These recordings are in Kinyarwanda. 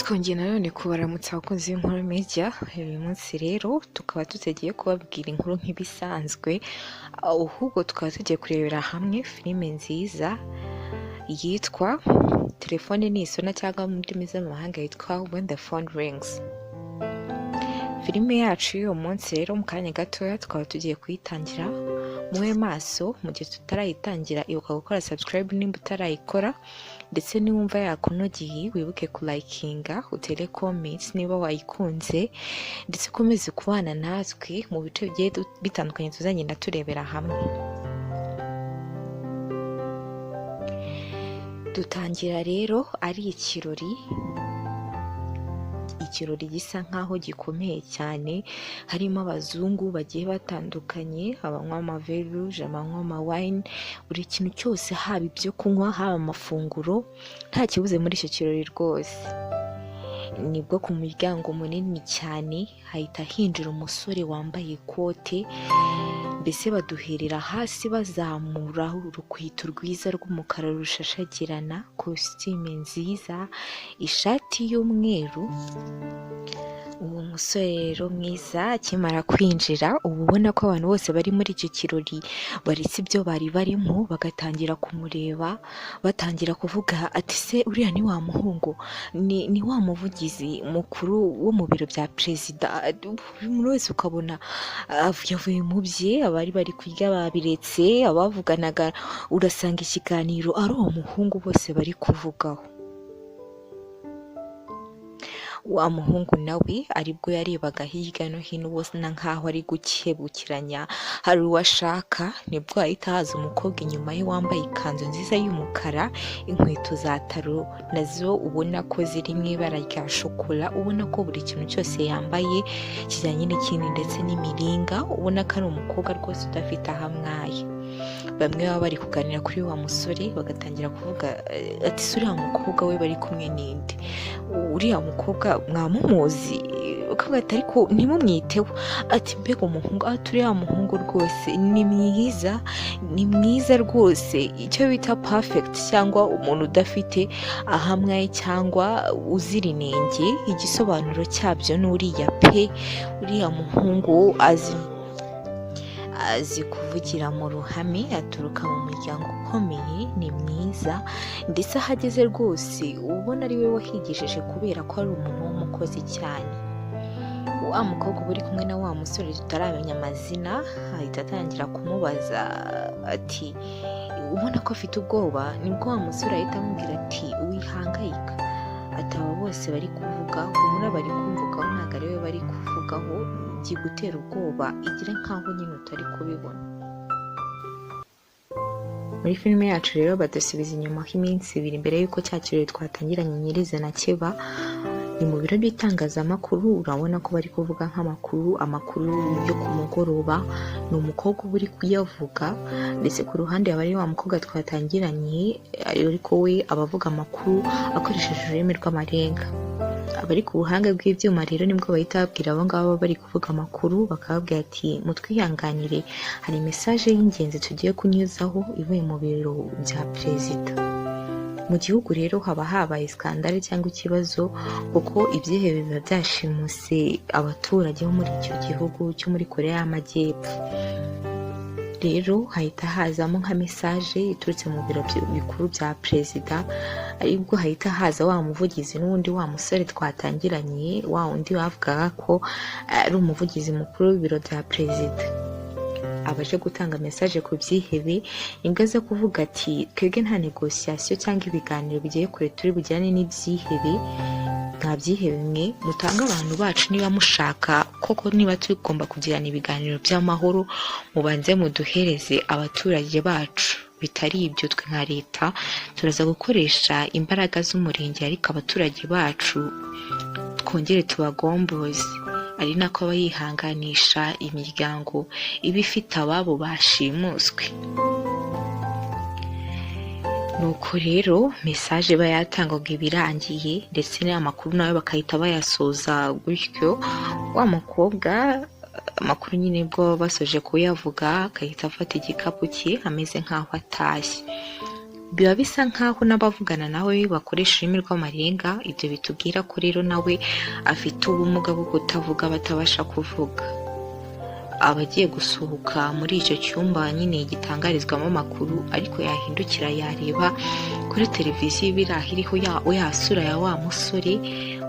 twongeye nanone kubaramutsa abakunzi b'inkuru media. Uyu munsi rero tukaba tugiye kubabwira inkuru nk'ibisanzwe, ahubwo tukaba tugiye kurebera hamwe filime nziza yitwa Telefone Nisona, cyangwa mu ndimi z'amahanga yitwa When the Phone Rings. Filime yacu y'uyu munsi rero mu kanya gatoya tukaba tugiye kuyitangira. Mube maso mu gihe tutarayitangira, ibuka gukora subscribe nimba utarayikora, ndetse niwumva yakunogeye wibuke kulikinga, utere comments niba wayikunze, ndetse ukomeze kubana natwe mu bice bigiye bitandukanye tuzagenda turebera hamwe. Dutangira rero ari ikirori gisa nkaho gikomeye cyane, harimo abazungu bagiye batandukanye, abanywa amaveruje, abanywa amawine, buri kintu cyose, haba ibyo kunywa haba amafunguro, nta kibuze muri icyo kirori rwose. Nibwo ku muryango munini cyane hahita hinjira umusore wambaye ikote, mbese baduherera hasi bazamura urukweto rwiza rw'umukara rushashagirana, kositime nziza, ishati y'umweru. Uwo musore rero mwiza akimara kwinjira, uba ubona ko abantu bose bari muri icyo kirori baretse ibyo bari barimo bagatangira kumureba, batangira kuvuga ati se uriya ni wa muhungu, ni wa muvugizi mukuru wo mu biro bya perezida. Buri muntu wese ukabona yavuye mu bye, abari bari kurya babiretse, abavuganaga urasanga ikiganiro ari uwo muhungu bose bari kuvugaho. Wa muhungu nawe aribwo yarebaga hirya no hino, bose na nkaho ari gukebukiranya hari uwo ashaka, nibwo ahita haza umukobwa inyuma ye wambaye ikanzu nziza y'umukara, inkweto za taro nazo ubona ko ziri mu ibara rya shokora, ubona ko buri kintu cyose yambaye kijyanye n'ikindi, ndetse n'imiringa, ubona ko ari umukobwa rwose udafite aho amwaye. Bamwe baba bari kuganira kuri wa musore bagatangira kuvuga ati se uriya mukobwa we bari kumwe n'indi, uriya mukobwa mwamumuzi, ukavuga ati ariko ntimumwiteho, ati mbega umuhungu, ati uriya muhungu rwose ni mwiza rwose, icyo bita perfect, cyangwa umuntu udafite ahamwaye cyangwa uzira inenge. Igisobanuro cyabyo ni uriya pe, uriya muhungu azi kuvugira mu ruhame, aturuka mu muryango ukomeye, ni mwiza, ndetse aho ageze rwose ubona ari we wahigisheje, kubera ko ari umuntu w'umukozi cyane. Wa mukobwa uba uri kumwe na wa musore tutaramenya amazina ahita atangira kumubaza ati ubona ko afite ubwoba, nibwo wa musore ahita amubwira ati wihangayika, ati aba bose bari kuvuga humura, bari kumvugaho ntabwo ari we bari kuvugaho, gutera ubwoba, igira nkaho nyine utari kubibona. Muri filime yacu rero badusubiza inyuma iminsi 2 mbere y'uko cya kirori twatangiranye nyirizina kiba. Ni mu biro by'itangazamakuru, urabona ko bari kuvuga amakuru yo ku mugoroba. Ni umukobwa uba uri kuyavuga, ndetse ku ruhande aba ari wa mukobwa twatangiranye, ariko we abavuga amakuru akoresheje ururimi rw'amarenga. Abari ku buhanga bw'ibyuma rero nibwo bahita babwira abo ngabo bari kuvuga amakuru, bakababwira ati mutwihanganire, hari message y'ingenzi tugiye kunyuzaho ivuye mu biro bya perezida. Mu gihugu rero haba habaye skandale cyangwa ikibazo, kuko ibyihebe biba byashimuse abaturage bo muri icyo gihugu cyo muri Korea y'Amajyepfo. Rero hahita hazamo nka message iturutse mu biro bikuru bya perezida, aribwo hahita haza wa muvugizi n'undi wa musore twatangiranye, wa undi bavugaga ko ari umuvugizi mukuru w'ibiro bya perezida, abaje gutanga message ku byihebe. Ingaza kuvuga ati twebwe nta negotiation cyangwa ibiganiro bigiye kure turi bujyane n'ibyihebe, nta byihebe mwe mutanga abantu bacu, niba mushaka koko, niba tugomba kugirana ibiganiro by'amahoro, mubanze muduhereze abaturage bacu, bitari ibyo twe nka leta turaza gukoresha imbaraga z'umurenge, ariko abaturage bacu twongere tubagomboze. Ari nako aba yihanganisha imiryango iba ifite ababo bashimuswe. Nuko rero message iba yatangaga ibirangiye, ndetse n'amakuru nayo bakahita bayasoza gutyo. Wa mukobwa amakuru nyine bwo basoje kuyavuga, akahita afata igikapu cye ameze nkaho atashye. biba bisa nkaho n'abavugana nawe bakoresha ururimi rw'amarenga. Ibyo bitubwira ko rero nawe afite ubumuga bwo kutavuga, batabasha kuvuga. Abagiye gusohoka muri icyo cyumba nyine gitangarizwamo amakuru, ariko yahindukira yareba kuri televiziyo ibiraha iriho ya sura ya wa musore,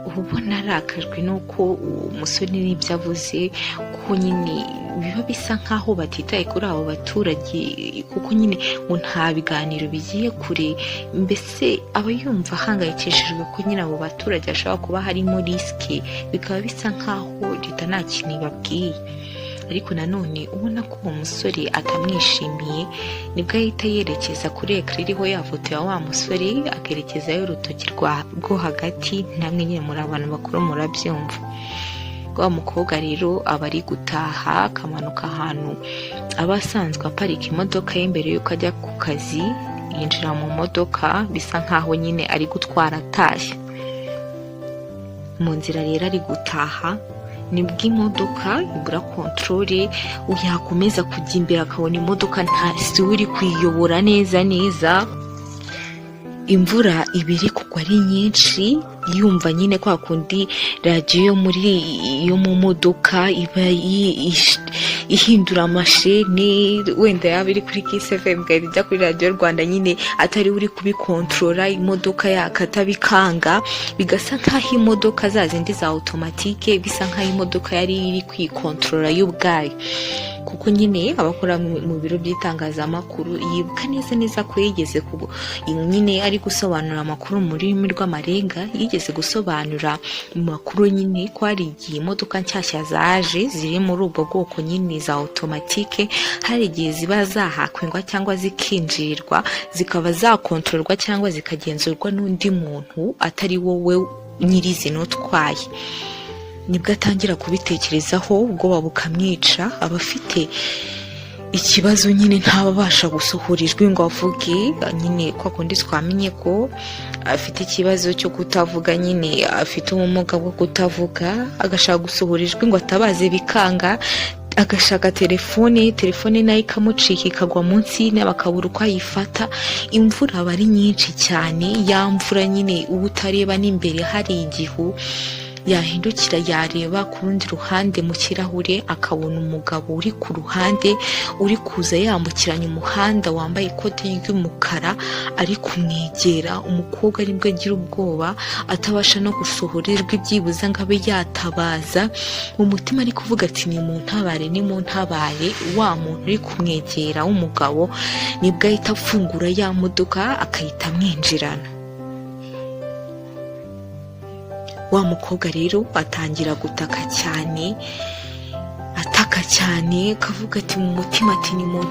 uba ubona arakajwe n'uko umusore n'ibyo avuze, ko nyine biba bisa nkaho batitaye kuri abo baturage, kuko nyine ngo nta biganiro bigiye kure. Mbese aba yumva ahangayikishijwe ko nyine abo baturage hashobora kuba harimo risike, bikaba bisa nkaho leta nta kintu ibabwiye. Ariko nanone ubona ko uwo musore atamwishimiye, nibwo ahita yerekeza kuri ekara iriho ya foto ya wa musore, akerekezayo urutoki rwo hagati. namwe nyine muri abantu bakuru murabyumva. Wa mukobwa rero aba ari gutaha, akamanuka ahantu aba asanzwe aparika imodoka ye mbere y'uko ajya ku kazi, yinjira mu modoka bisa nkaho nyine ari gutwara atashye. Mu nzira rero ari gutaha, nibwo imodoka ibura kontorore, yakomeza kujya imbere akabona imodoka ntasi uri kuyiyobora neza. Imvura iba iri kugwa ari nyinshi, yumva nyine kwa kundi radiyo yo mu modoka iba ihindura amasheni, wenda yaba iri kuri Kiss FM igahita ijya kuri radiyo Rwanda, nyine atari uri kubikontorora, imodoka yakata bikanga, bigasa nkaho imodoka za zindi za automatike, bisa nkaho imodoka yari iri kwikontorora y'ubwayo. Kuko nyine abakora mu biro by'itangazamakuru yibuka neza ko yigeze nyine ari gusobanura amakuru mu rurimi rw'amarenga, yigeze gusobanura mu makuru nyine ko hari igihe imodoka nshyashya zaje ziri muri ubwo bwoko nyine za automatike, hari igihe ziba zahakwingwa cyangwa zikinjirirwa, zikaba zakontororwa cyangwa zikagenzurwa n'undi muntu atari wowe nyirizina utwaye. Nibwo atangira kubitekerezaho, ubwoba bukamwica, aba afite ikibazo nyine ntabasha gusohora ijwi ngo avuge. Nyine kwa kundi twamenye ko afite ikibazo cyo kutavuga, nyine afite ubumuga bwo kutavuga, agashaka gusohora ijwi ngo atabaze bikanga, agashaka telefone nayo ikamucika ikagwa munsi y'intebe akabura uko ayifata. Imvura aba ari nyinshi cyane, ya mvura nyine uba utareba n'imbere hari igihu, yahindukira yareba ku rundi ruhande mu kirahure akabona umugabo uri ku ruhande uri kuza yambukiranya umuhanda, wambaye ikote ry'umukara, ari kumwegera. Umukobwa aribwo agira ubwoba, atabasha no gusohora ijwi byibuza ngo abe yatabaza. Mu mutima ari kuvuga ati ni mu ntabare. Wa muntu uri kumwegera w'umugabo nibwo ahita afungura ya modoka akahita amwinjirana. Wa mukobwa rero atangira gutaka cyane, akavuga ati mu mutima ati ni mu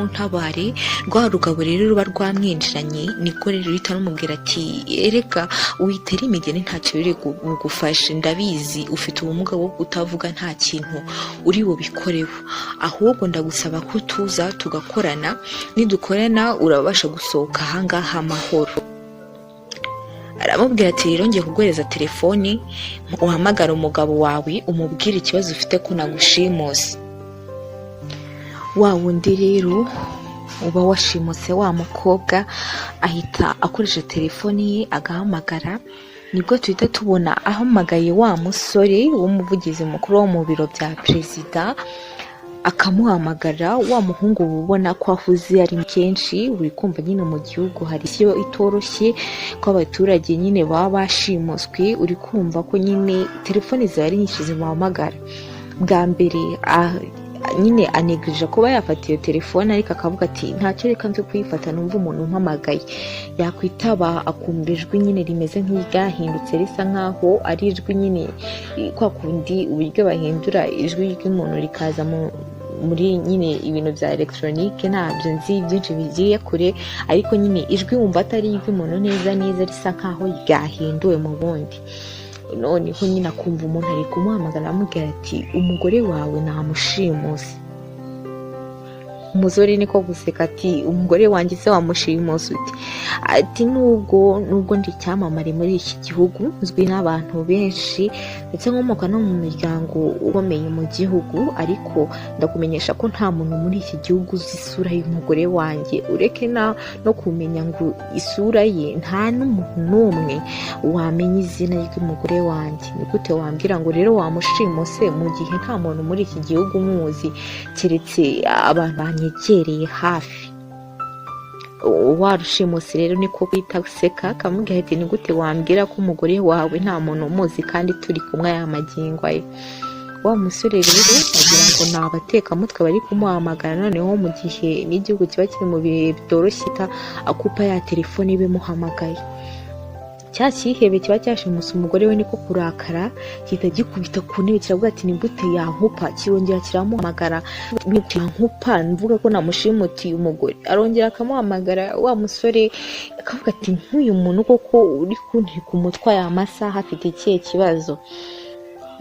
ntabare. Rwa rugabo rero ruba rwamwinjiranye, nibwo rero uhita rumubwira ati erega witera imigeni ntacyo biri bugufashe, ndabizi ufite ubumuga bwo kutavuga, nta kintu uri bubikoreho, ahubwo ndagusaba ko tuza tugakorana, nidukorana urabasha gusohoka ahangaha amahoro. Aramubwira ati rero ngiye kuguhereza telefoni, uhamagara umugabo wawe umubwire ikibazo ufite ko nagushimuse. Wa wundi rero uba washimuse wa mukobwa ahita akoresha telefoni ye agahamagara. Nibwo tuhita tubona ahamagaye wa musore w'umuvugizi mukuru wo mu biro bya perezida, akamuhamagara. Wa muhungu ubona ko ahuze ari kenshi, uri kumva nyine mu gihugu hari icyo itoroshye ko abaturage nyine baba bashimuswe, uri kumva ko nyine telefoni ziba ari nyinshi zimuhamagara. Bwa mbere nyine anegirije kuba yafata iyo telefone, ariko akavuga ati ntacyo reka nzi kuyifata, numva umuntu umpamagaye. Yakwitaba akumva ijwi nyine rimeze nk'iryahindutse, risa nkaho ari ijwi nyine kwa kundi uburyo bahindura ijwi ry'umuntu rikaza muri nyine ibintu bya elegitoronike, ntabyo nzi byinshi bigiye kure, ariko nyine ijwi wumva atari iry'umuntu neza risa nkaho ryahinduwe mu bundi. Noneho nyine akumva umuntu ari kumuhamagara amubwira ati umugore wawe namushimuse. umusore niko guseka ati umugore wanjye se wamushimuse ute? Ati nubwo ndi icyamamare muri iki gihugu, nzwi n'abantu benshi ndetse nkomoka no mu miryango ukomeye mu gihugu, ariko ndakumenyesha ko nta muntu muri iki gihugu uzi isura y'umugore wanjye, ureke no kumenya ngo isura ye, nta n'umuntu n'umwe wamenya izina ry'umugore wanjye. Ni gute wambwira ngo rero wamushimuse mu gihe nta muntu muri iki gihugu umuzi keretse abantu banyegereye hafi? Warushimuse rero niko kwita guseka, akamubwira ati ni gute wambwira ko umugore wawe nta muntu umuzi kandi turi kumwe aya magingo ye? Wa musore rero agira ngo ni abatekamutwe bari kumuhamagara, noneho mu gihe n'igihugu kiba kiri mu bihe bitoroshye akupa ya telefone bimuhamagaye. Cya cyihebe kiba cyashimuse umugore we niko kurakara, gihita gikubita ku ntebe kiravuga ati ni gute yankupa, kirongera kiramuhamagara, yankupa mvuga ko namushimutiye umugore. Arongera akamuhamagara, wa musore akavuga ati nk'uyu muntu koko uri kunteka umutwe aya masaha afite ikihe kibazo?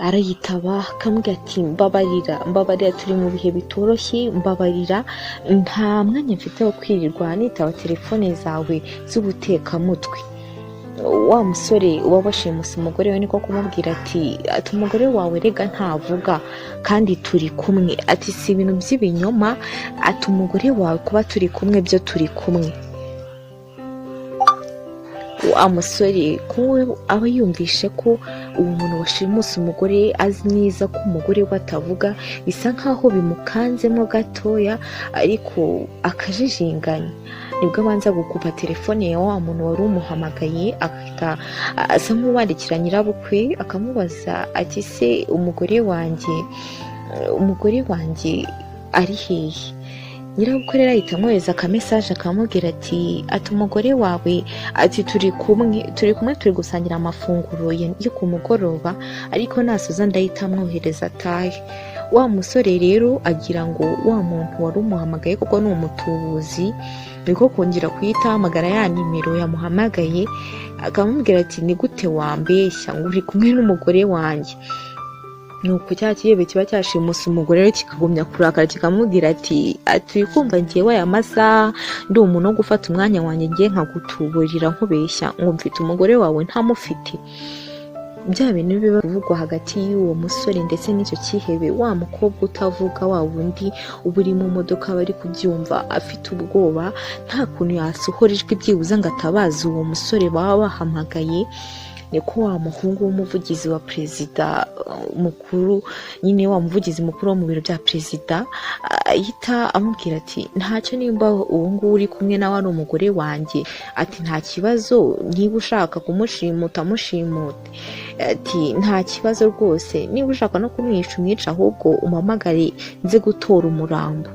Arayitaba akamubwira ati mbabarira turi mu bihe bitoroshye, mbabarira nta mwanya mfite wo kwirirwa nitaba telefone zawe z'ubutekamutwe. Wa musore wabashimuse umugore we niko kumubwira ati umugore wawe rega ntavuga kandi turi kumwe, ati si ibintu by'ibinyoma, ati umugore wawe kuba turi kumwe byo turi kumwe. Wa musore kuwe aba yumvishe ko uwo muntu washimuse umugore azi neza ko umugore we atavuga, bisa nkaho bimukanzemo gatoya, ariko akajijinganya. Nibwo abanza gukupa telefone ya wa muntu wari umuhamagaye, agahita asa nk'uwandikira nyirabukwe akamubaza ati se umugore wanjye ari hehe? Nyirabukwe rero ahita amwohereza akamesaje akamubwira ati umugore wawe ati turi kumwe turi gusangira amafunguro yo ku mugoroba, ariko nasoza ndahita amwohereza atahe. Wa musore rero agira ngo wa muntu wari umuhamagaye kuko ni umutubuzi, niko kongera kuyita ahamagara ya nimero yamuhamagaye, akamubwira ati ni gute wambeshya ngo uri kumwe n'umugore wanjye? Nuko cya kiyebe kiba cyashimuse umugore rero kikagumya kurakara, kikamubwira ati uri kumva njyewe aya masaha ndi umuntu wo gufata umwanya wanjye ngiye nkagutuburira nkubeshya ngo mfite umugore wawe ntamufite? Bya bintu biba bivugwa hagati y'uwo musore ndetse n'icyo kihebe, wa mukobwa utavuga, wa wundi uba uri mu modoka bari kubyumva afite ubwoba, nta kuntu yasohora ijwi byibuze ngo atabaza uwo musore baba bahamagaye. Niko wa muhungu w'umuvugizi wa perezida mukuru, nyine wa muvugizi mukuru wo mu biro bya perezida, ahita amubwira ati ntacyo nimba uwo nguwo uri kumwe nawe ari umugore wanjye, ati nta kibazo, niba ushaka kumushimuta mushimute, ati nta kibazo rwose, niba ushaka no kumwica umwica, ahubwo umpamagare nze gutora umurambo.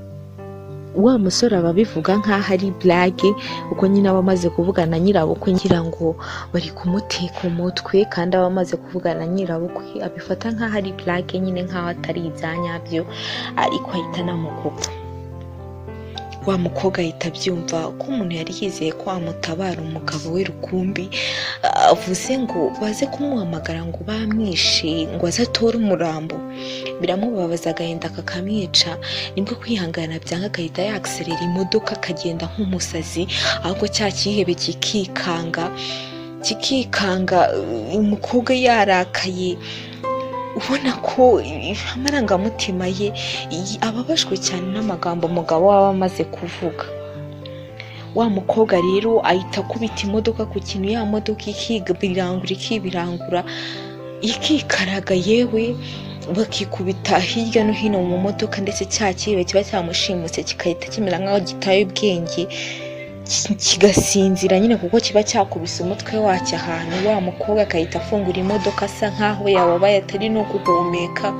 Wa musore aba abivuga nk'aho ari blague, uko nyine aba amaze kuvugana nyirabukwe ngira ngo bari kumuteka umutwe, kandi aba amaze kuvugana nyirabukwe abifata nk'aho ari blague nyine, nk'aho atari ibyanyabyo, ariko ahita anamukupa. Wa mukobwa ahita abyumva ko umuntu yari yizeye ko amutabara umugabo we rukumbi, avuze ngo baze kumuhamagara ngo bamwishe ngo aze atore umurambo. Biramubabaza, agahinda kakamwica, nibwo kwihangana byanga agahita yakserera imodoka akagenda nk'umusazi, ahubwo cya kihebe kikikanga, umukobwa yarakaye, ubona ko amarangamutima ye ababajwe cyane n'amagambo umugabo waba amaze kuvuga. Wa mukobwa rero ahita akubita imodoka ku kintu, ya modoka ikibirangura ikikaraga, yewe bakikubita hirya no hino mu modoka, ndetse cya kibe kiba cyamushimuse kigahita kimera nk'aho gitaye ubwenge kigasinzira nyine, kuko kiba cyakubise umutwe wacyo ahantu. Wa mukobwa akahita afungura imodoka asa nk'aho yababaye atari no guhumeka,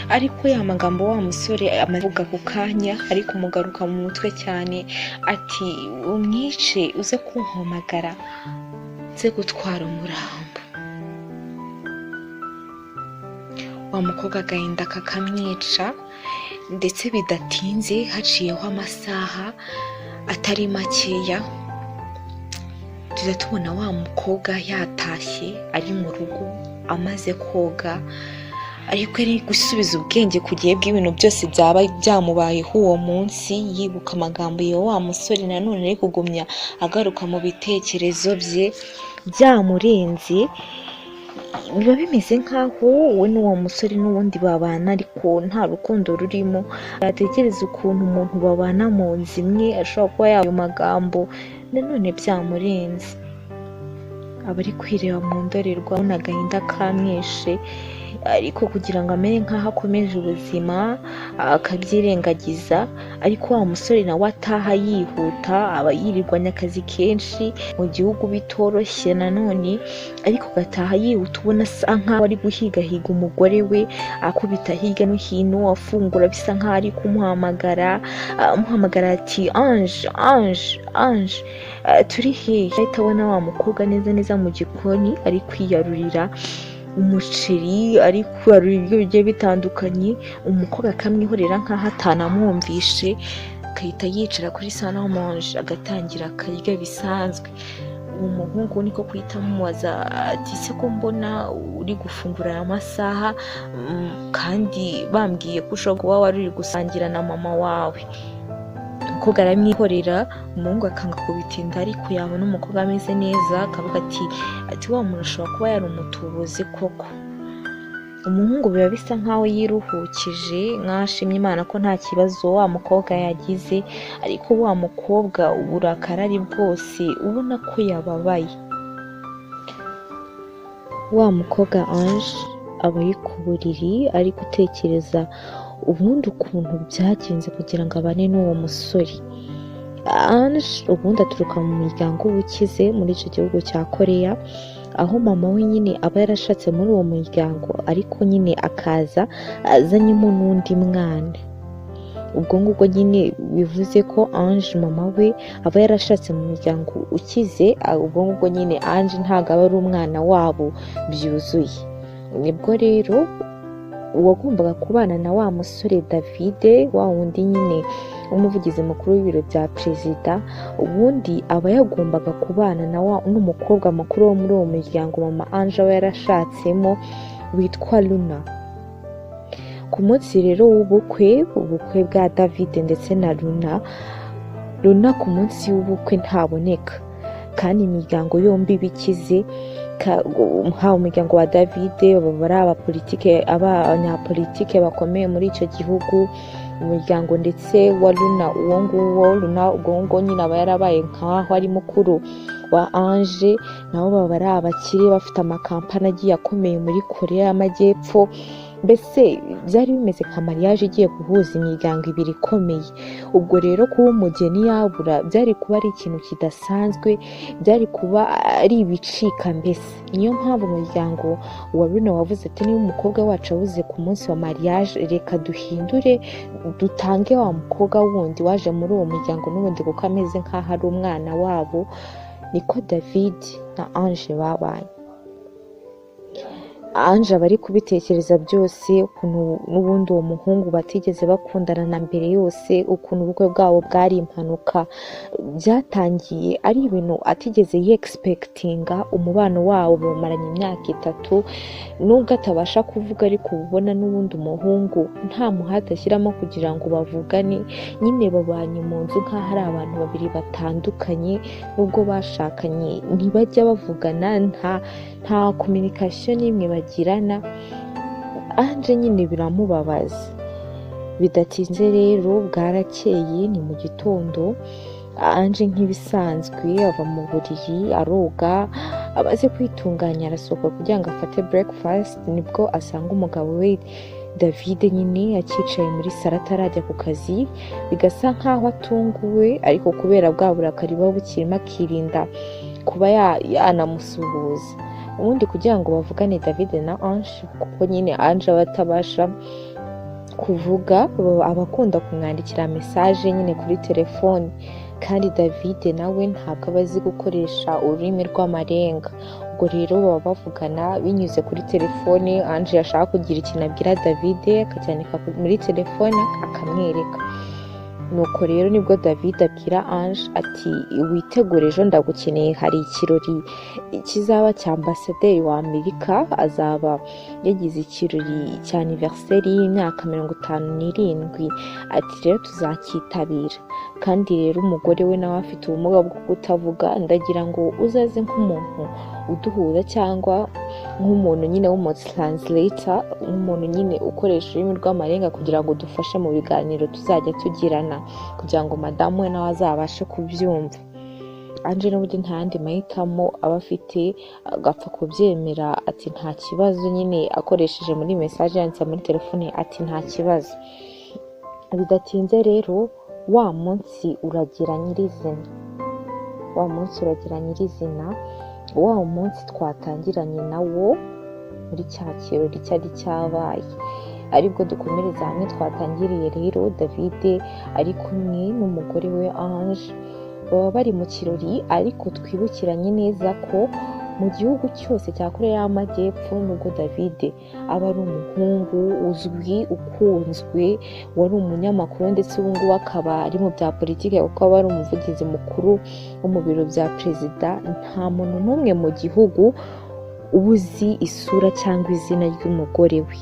ariko ya magambo wa musore amavuga ku kanya ari kumugaruka mu mutwe cyane, ati umwice uze kumpamagara nze gutwara umurambo. Wa mukobwa agahinda kakamwica, ndetse bidatinze haciyeho amasaha atari makeya, tuza tubona wa mukobwa yatashye ari mu rugo amaze koga, ariko ari gusubiza ubwenge ku gihe bw'ibintu byose byaba byamubayeho uwo munsi, yibuka amagambo ya wa musore nanone ari kugumya agaruka mu bitekerezo bye byamurenze. Biba bimeze nk'aho we n'uwo musore n'ubundi babana ariko nta rukundo rurimo. Yatekereza ukuntu umuntu babana mu nzu imwe ashobora kuba ayo magambo nanone byamurenze. Aba ari kwireba mu ndorerwamo n'agahinda kamwishe, ariko kugira ngo amere nk'aho akomeje ubuzima akabyirengagiza. Ariko wa musore nawe ataha yihuta, aba yirirwanya akazi kenshi mu gihugu bitoroshye nanone, ariko agataha yihuta ubona asa nk'aho ari guhigahiga umugore we, akubita hirya no hino, afungura bisa nk'aho ari kumuhamagara, amuhamagara ati Ange, Ange, Ange, turi hehe? Ahita abona wa mukobwa neza neza mu gikoni ari kwiyarurira umuceri, ari kwarura ibiryo bigiye bitandukanye. Umukobwa akamwihorera nk'aho atanamwumvishe, agahita yicara kuri salamanje agatangira akarya bisanzwe. Uwo muhungu niko kuhita amubaza ati se ko mbona uri gufungura aya masaha kandi bambwiye ko ushobora kuba wari uri gusangira na mama wawe? Umukobwa aramwihorera, umuhungu akanga kubitinda, ariko yabona umukobwa ameze neza akavuga ati wa muntu ashobora kuba yari umutubuzi koko. Umuhungu biba bisa nk'aho yiruhukije, nk'aho ashimye Imana ko nta kibazo wa mukobwa yagize, ariko wa mukobwa uburakari ari bwose ubona ko yababaye. Wa mukobwa Ange aba ari ku buriri ari gutekereza ubundi ukuntu byagenze kugira ngo abane n'uwo musore. Ange ubundi aturuka mu muryango w'ukize muri icyo gihugu cya Koreya, aho mama we nyine aba yarashatse muri uwo muryango, ariko nyine akaza azanyemo n'undi mwana. Ubwo ngubwo nyine bivuze ko Ange mama we aba yarashatse mu muryango ukize, ubwo ngubwo nyine Ange ntabwo aba ari umwana wabo byuzuye. Nibwo rero uwagombaga kubana na wa musore David, wa wundi nyine umuvugizi mukuru w'ibiro bya perezida, ubundi aba yagombaga kubana n'umukobwa mukuru wo muri uwo muryango mama Ange aba yarashatsemo witwa Luna. Ku munsi rero w'ubukwe bwa David ndetse na Luna ku munsi w'ubukwe ntaboneka, kandi imiryango yombi bikize. Haba umuryango wa David baba ari abanyapolitike bakomeye muri icyo gihugu, umuryango ndetse wa Luna, uwo nguwo Luna ubwo ngubwo nyine aba yarabaye nk'aho ari mukuru wa Ange, nabo baba ari abakire bafite amakampani agiye akomeye muri Koreya y'Amajyepfo. Mbese byari bimeze nka mariage igiye guhuza imiryango ibiri ikomeye. Ubwo rero kuba umugeni yabura byari kuba ari ikintu kidasanzwe, byari kuba ari ibicika. Mbese niyo mpamvu umuryango wa Luna wavuze ati niba umukobwa wacu abuze ku munsi wa mariage, reka duhindure dutange wa mukobwa wundi waje muri uwo muryango n'ubundi kuko ameze nk'aho ari umwana wabo. Niko David na Ange babaye. Ange aba ari kubitekereza byose, ukuntu n'ubundi uwo muhungu batigeze bakundana na mbere yose, ukuntu ubukwe bwabo bwari impanuka, byatangiye ari ibintu atigeze yexpectinga. Umubano wabo bamaranye imyaka 3, nubwo atabasha kuvuga ariko ubona n'ubundi umuhungu nta muhate ashyiramo kugira ngo bavugane. Nyine babanye mu nzu nk'aho ari abantu babiri batandukanye, nubwo bashakanye ntibajya bavugana, nta communication n'imwe bagirana. Ange nyine biramubabaza. Bidatinze rero bwarakeye, ni mu gitondo. Ange nk'ibisanzwe ava mu buriri aroga, amaze kwitunganya arasohoka kugira ngo afate breakfast. Nibwo asanga umugabo we David nyine akicaye muri salo atarajya ku kazi, bigasa nk'aho atunguwe, ariko kubera bwa burakari buba bukirimo akirinda kuba yanamusuhuza. Ubundi kugira ngo bavugane David na Ange, kuko nyine Ange aba atabasha kuvuga, abakunda kumwandikira message nyine kuri telefone, kandi David nawe ntabwo aba azi gukoresha ururimi rw'amarenga. Ubwo rero baba bavugana binyuze kuri telefone. Ange yashaka kugira ikintu abwira David akacyandika muri telefone akamwereka. nuko rero nibwo David abwira Ange ati witegure ejo ndagukeneye, hari ikirori kizaba cya ambasaderi wa Amerika, azaba yagize ikirori cya anniversaire y'imyaka 57, ati rero tuzakitabira, kandi rero umugore we nawe afite ubumuga bwo kutavuga, ndagira ngo uzaze nk'umuntu uduhuza cyangwa nk'umuntu nyine w'umutranslator, nk'umuntu nyine ukoresha ururimi rw'amarenga kugira ngo dufashe mu biganiro tuzajya tugirana, kugira ngo madamu we nawe azabashe kubyumva. Ange n'uburyo nta yandi mahitamo aba afite, agapfa kubyemera ati nta kibazo, nyine akoresheje muri message yanditse muri telefone ati nta kibazo. Bidatinze rero wa munsi uragira nyirizina, wa munsi twatangiranye nawo muri cya kirori cyari cyabaye, aribwo dukomereza hamwe twatangiriye. Rero David ari kumwe n'umugore we Ange baba bari mu kirori, ariko twibukiranye neza ko mu gihugu cyose cya Koreya y'Amajyepfo, nubwo David aba ari umuhungu uzwi ukunzwe, wari umunyamakuru ndetse ubu ngubu akaba ari mu bya politiki kuko aba ari umuvugizi mukuru wo mu biro bya perezida, nta muntu n'umwe mu gihugu uzi isura cyangwa izina ry'umugore we.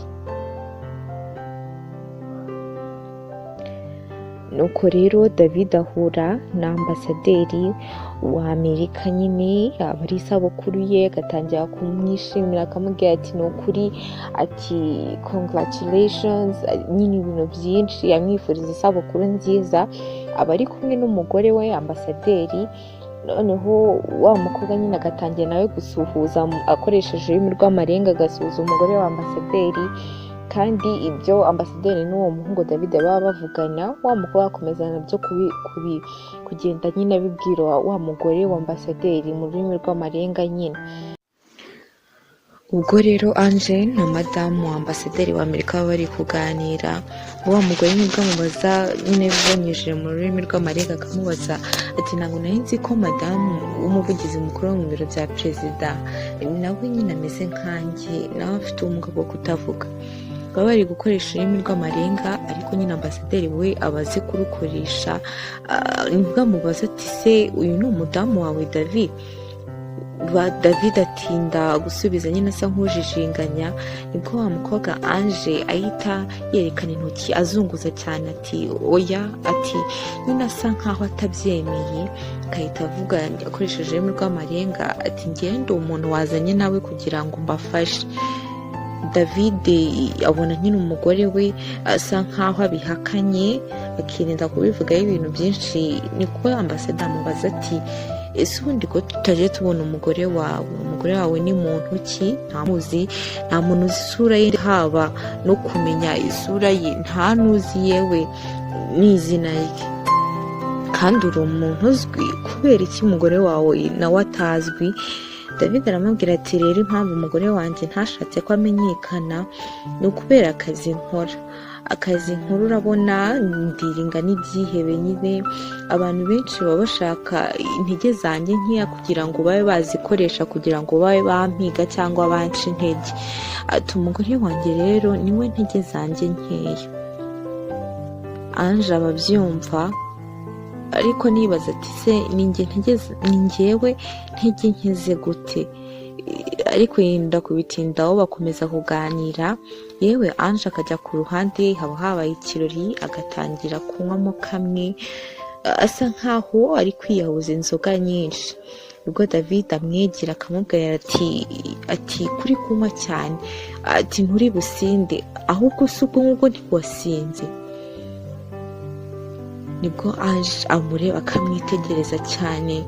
Nuko rero David ahura na ambasaderi wa Amerika, nyine aba ari isabukuru ye, agatangira kumwishimira akamubwira ati ni ukuri, ati congratulations, nyine ibintu byinshi, yamwifuriza isabukuru nziza. Aba ari kumwe n'umugore we ambasaderi, noneho wa mukobwa nyine agatangira nawe gusuhuza akoresheje ururimi rw'amarenga, agasuhuza umugore wa ambasaderi, kandi ibyo ambasaderi n'uwo muhungu David baba bavugana, wa mukobwa akomezana byo kugenda nyine abibwira wa mugore wa ambasaderi mu rurimi rw'amarenga nyine. Ubwo rero Ange na madamu wa ambasaderi wa Amerika baba bari kuganira, wa mugore nibwo amubaza nyine banyujije mu rurimi rw'amarenga, akamubaza ati ntabwo nari nzi ko madamu w'umuvugizi mukuru wo mu biro bya perezida nawe nyine ameze nkanjye, nawe afite ubumuga bwo kutavuga. Baba bari gukoresha ururimi rw'amarenga, ariko nyine ambasaderi we abaze kurukoresha. Nibwo amubaza ati se uyu ni umudamu wawe David? David atinda gusubiza nyine asa nk'ujijinganya. Nibwo wa mukobwa Ange ahita yerekana intoki azunguza cyane ati oya, ati nyine asa nkaho atabyemeye, agahita avuga akoresheje ururimi rw'amarenga ati ngende umuntu wazanye nawe kugira ngo mbafashe. David abona nyine umugore we asa nkaho abihakanye, akirinda kubivugaho ibintu byinshi. niko ambasaderi amubaza ati ese ubundi ko tutaje tubona umugore wawe ni muntu ki? Ntamuzi, nta muntu uzi isura ye, haba no kumenya isura ye nta nuzi yewe n'izina rye, kandi uri umuntu uzwi, kubera iki umugore wawe nawe atazwi? David aramubwira ati rero impamvu umugore wanjye ntashatse ko amenyekana ni ukubera akazi nkora. Urabona ndiringa n'ibyihebe nyine, abantu benshi baba bashaka intege zanjye nkeya kugira ngo babe bazikoresha kugira ngo babe bampiga cyangwa banca intege. Ati umugore wanjye rero niwe ntege zanjye nkeya. Ange ababyumva, ariko nibaza ati se ni njyewe ntege nkeze gute? Ariko yenda kubitindaho, bakomeza kuganira. Yewe Ange akajya ku ruhande, haba habaye ikirori, agatangira kunywamo kamwe, asa nkaho ari kwiyahuza inzoga nyinshi. Ubwo David amwegera akamubwira ati kuri kunywa cyane, ati nturi businde, ahubwo si ubwo ngubwo ntiwasinze. Nibwo Ange amureba akamwitegereza cyane,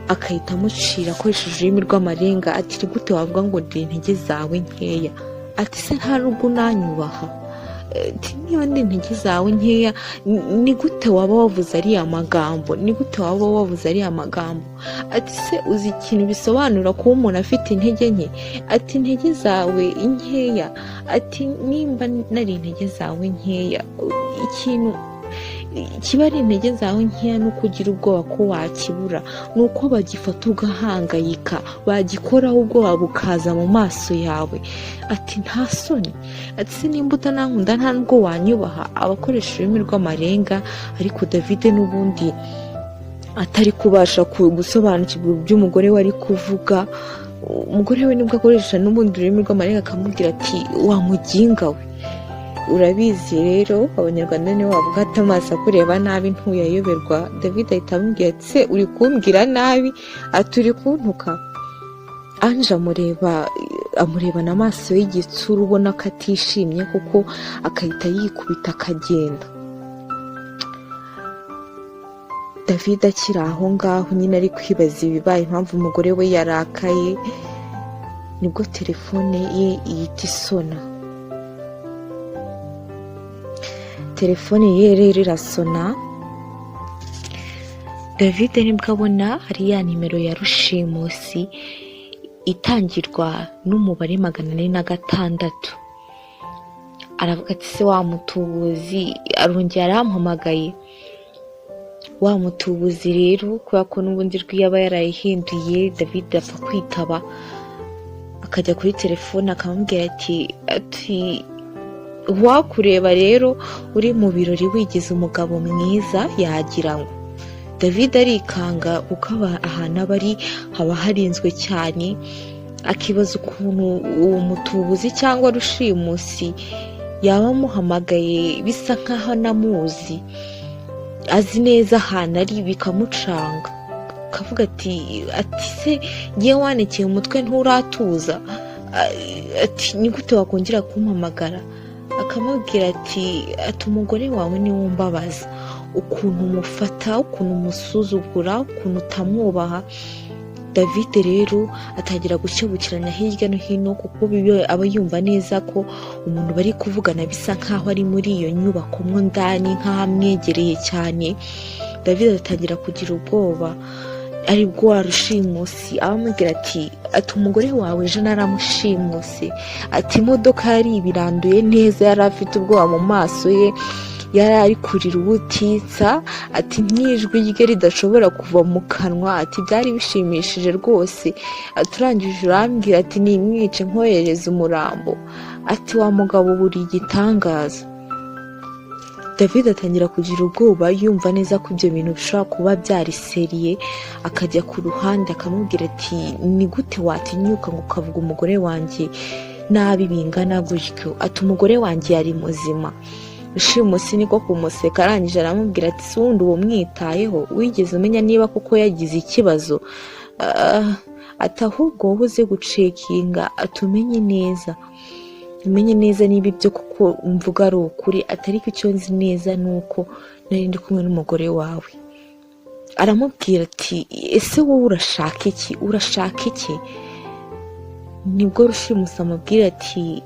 akahita amucira akoresheje ururimi rw'amarenga ati ni gute wavuga ngo ndi intege zawe nkeya? Ati se nta nubwo unanyubaha? Niba ndi intege zawe nkeya, ni gute waba wavuze ariya magambo? Ati se uzi ikintu bisobanura kuba umuntu afite intege nke? Ati intege zawe nkeya, ati nimba nari intege zawe nkeya, kiba ari intege zawe nkeya no kugira ubwoba ko wakibura, nuko bagifata ugahangayika, bagikoraho ubwoba bukaza mu maso yawe. Ati nta soni, ati se nimba utanankunda nta nubwo wanyubaha. Abakoresha ururimi rw'amarenga, ariko David n'ubundi atari kubasha gusobanukirwa iby'umugore we ari kuvuga. Umugore we nibwo akoresha n'ubundi ururimi rw'amarenga akamubwira ati wamuginga we. Urabizi rero abanyarwanda nibo bavuga ati amaso akureba nabi ntuyayoberwa. David ahita amubwira ati se uri kumbwira nabi, ati uri kuntuka. Anje amurebana amaso y'igitsuru ubona ko atishimye kuko akahita yikubita akagenda. David akiri aho ngaho nyine ari kwibaza ibibaye impamvu umugore we yarakaye, nibwo telefone ye ihita isona. Telefone ye rero irasona. David nibwo abona hari ya nimero ya rushimusi itangirwa n'umubare 406. Aravuga ati se wa mutubuzi, arongera arampamagaye. Wa mutubuzi rero kubera ko n'ubundi rwiyaba yarayihinduye, David apfa kwitaba akajya kuri telefone akamubwira ati wakureba rero uri mu birori wigize umugabo mwiza yagira ngo. David arikanga kuko ahantu aba ari haba harinzwe cyane, akibaza ukuntu uwo mutubuzi cyangwa rushimusi yaba amuhamagaye bisa nkaho anamuzi, azi neza ahantu ari, bikamucanga. Akavuga ati se ngiye wanikeye umutwe nturatuza, ati ni gute wakongera kumpamagara? Akamubwira ati umugore wawe ni wumbabaza, ukuntu umufata, ukuntu umusuzugura, ukuntu utamwubaha. David rero atangira gukebukiranya hirya no hino kuko aba yumva neza ko umuntu bari kuvugana bisa nkaho ari muri iyo nyubako mo ndani, nkaho amwegereye cyane. David atangira kugira ubwoba, aribwo wa rushimusi abamubwira ati umugore wawe ejo naramushimuse, ati imodoka yari ibiranduye neza, yari afite ubwoba mu maso ye, yari ari kurira ubutitsa, ati n'ijwi rye ridashobora kuva mu kanwa, ati byari bishimishije rwose. Turangije urambwira ati nimwice nkohereza umurambo, ati wa mugabo buri igitangaza. David atangira kugira ubwoba, yumva neza ko ibyo bintu bishobora kuba byari seriye. Akajya ku ruhande akamubwira ati ni gute watinyuka ngo ukavuga umugore wanjye nabi bingana gutyo? Ati umugore wanjye yari muzima. Rushimusi niko kumuseka, arangije aramubwira ati se wundi uwo mwitayeho, wigeze umenya niba kuko yagize ikibazo? Ati ahubwo wowe uze gucekinga, atumenye neza, umenye neza niba ibyo kuko mvuga ari ukuri. Atari ko icyo nzi neza nuko nari ndi kumwe n'umugore wawe. Aramubwira ati ese wowe urashaka iki? Nibwo Rushimusi amubwira ati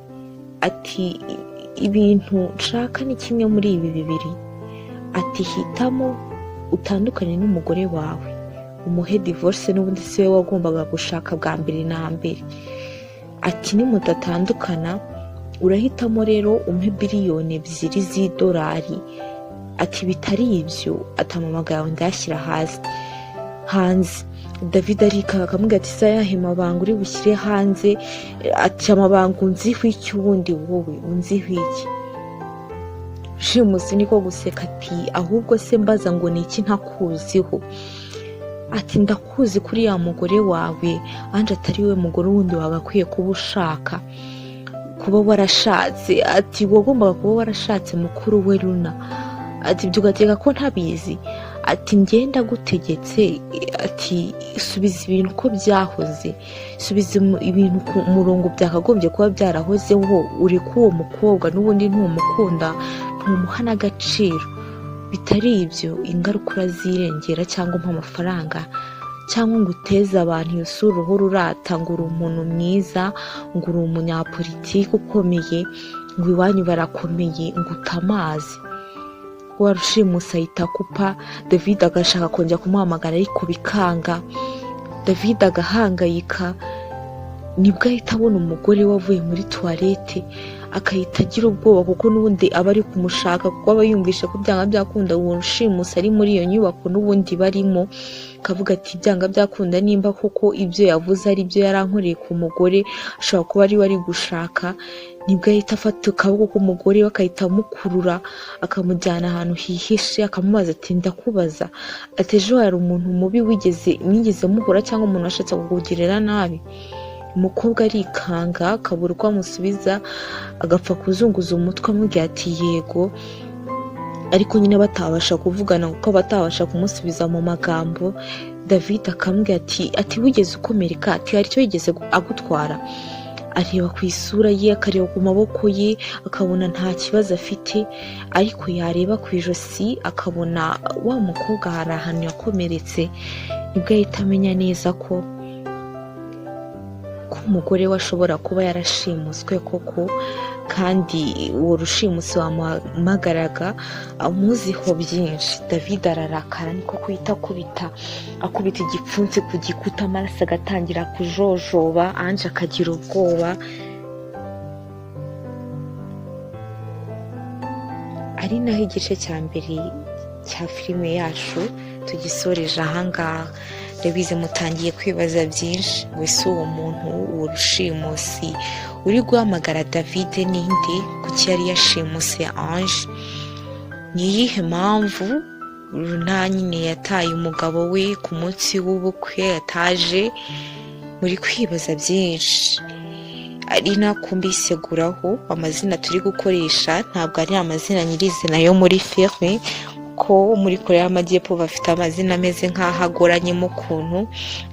ibintu nshaka ni kimwe muri ibi bibiri, ati hitamo utandukanye n'umugore wawe, umuhe divorce, n'ubundi si we wagombaga gushaka bwa mbere na mbere. Ati nimutatandukana urahitamo rero umpe $2 billion z'idolari. Ati bitari ibyo atamamaga yawe ndashyira hanze. David arika akamubwira ati sa yahe mabanga uri bushyire hanze? Ati amabanga unziho iki ubundi wowe unziho iki? Rushimusi niko guseka ati ahubwo se mbaza ngo ni iki ntakuziho? Ati ndakuzi kuri ya mugore wawe, anje atari we mugore wundi wagakwiye kuba ushaka, kuba warashatse. Ati wagombaga kuba warashatse mukuru we Luna. Ati ibyo ugateka ko ntabizi? Ati ngenda gutegetse, ati subiza ibintu uko byahoze, subiza ibintu ku murongo byakagombye kuba byarahozeho. Uri kuwo mukobwa n'ubundi ntumukunda, ntumuha n'agaciro. Bitari ibyo ingaruka urazirengera, cyangwa umpa amafaranga, cyangwa ngo uteze abantu iyo sura uhora urata ngo uri umuntu mwiza, ngo uri umunyapolitiki ukomeye, ngo iwanyu barakomeye, ngo utamazi. Wa Rushimusi ahita kupa. David agashaka kongera kumuhamagara ariko bikanga. David agahangayika, nibwo ahita abona umugore wavuye muri toilette, akahita agira ubwoba kuko n'ubundi aba ari kumushaka, kuko aba yumvisha ko byanga byakunda uwo rushimusi ari muri iyo nyubako n'ubundi barimo. Akavuga ati byanga byakunda nimba kuko ibyo yavuze ari byo yarankoreye ku mugore, ashobora kuba ari we ari gushaka. Nibwo ahita afata akaboko k'umugore we akahita amukurura akamujyana ahantu hihishe, akamubaza ati ndakubaza, ati ejo hari umuntu mubi mwigeze muhura cyangwa umuntu washatse kukugirira nabi? Umukobwa arikanga akabura uko amusubiza, agapfa kuzunguza umutwe amubwira ati yego, ariko nyine batabasha kuvugana kuko batabasha kumusubiza mu magambo. David akamubwira ati wigeze ukomereka, ati hari icyo yigeze agutwara? Areba ku isura ye, akareba ku maboko ye, akabona nta kibazo afite, ariko yareba ku ijosi akabona wa mukobwa hari ahantu yakomeretse. Nibwo ahita amenya neza ko umugore we ashobora kuba yarashimuswe koko, kandi uwo rushimusi wamuhamagaraga amuziho byinshi. David ararakara, niko kuhita akubita igipfunsi ku gikuta, amaraso agatangira kujojoba, Ange akagira ubwoba. Ari naho igice cya mbere cya filime yacu tugisoreje ahangaha. Ndabizi mutangiye kwibaza byinshi, wese uwo muntu uwo rushimusi uri guhamagara David ninde, kuki yari yashimuse Ange, ni iyihe mpamvu nta nyine yataye umugabo we ku munsi w'ubukwe yataje? Muri kwibaza byinshi. Ari nako mbiseguraho, amazina turi gukoresha ntabwo ari amazina nyirizina yo muri filime, ko muri Korea y'Amajyepfo bafite amazina ameze nk'aho agoranyemo ukuntu,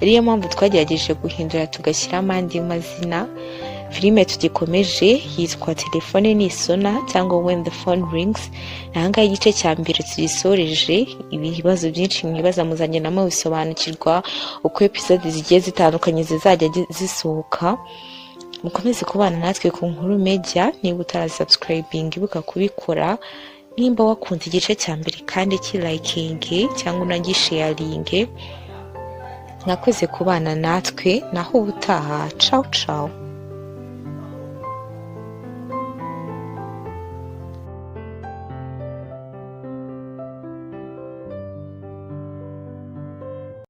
ariyo mpamvu twagerageje guhindura tugashyiramo andi mazina. Filime tugikomeje yitwa Telefone Nisona cyangwa When the Phone Rings. Ahangaha igice cya mbere tugisoreje. Ibibazo byinshi mwibaza muzanye namo bisobanukirwa uko episode zigiye zitandukanye zizajya zisohoka. Mukomeze kubana natwe ku Nkuru Media. Niba utarasubscribing ibuka kubikora, nimba wakunze igice cya mbere kandi kilikinge cyangwa unagisharinge. Nakoze kubana natwe, naho ubutaha. Ciao ciao.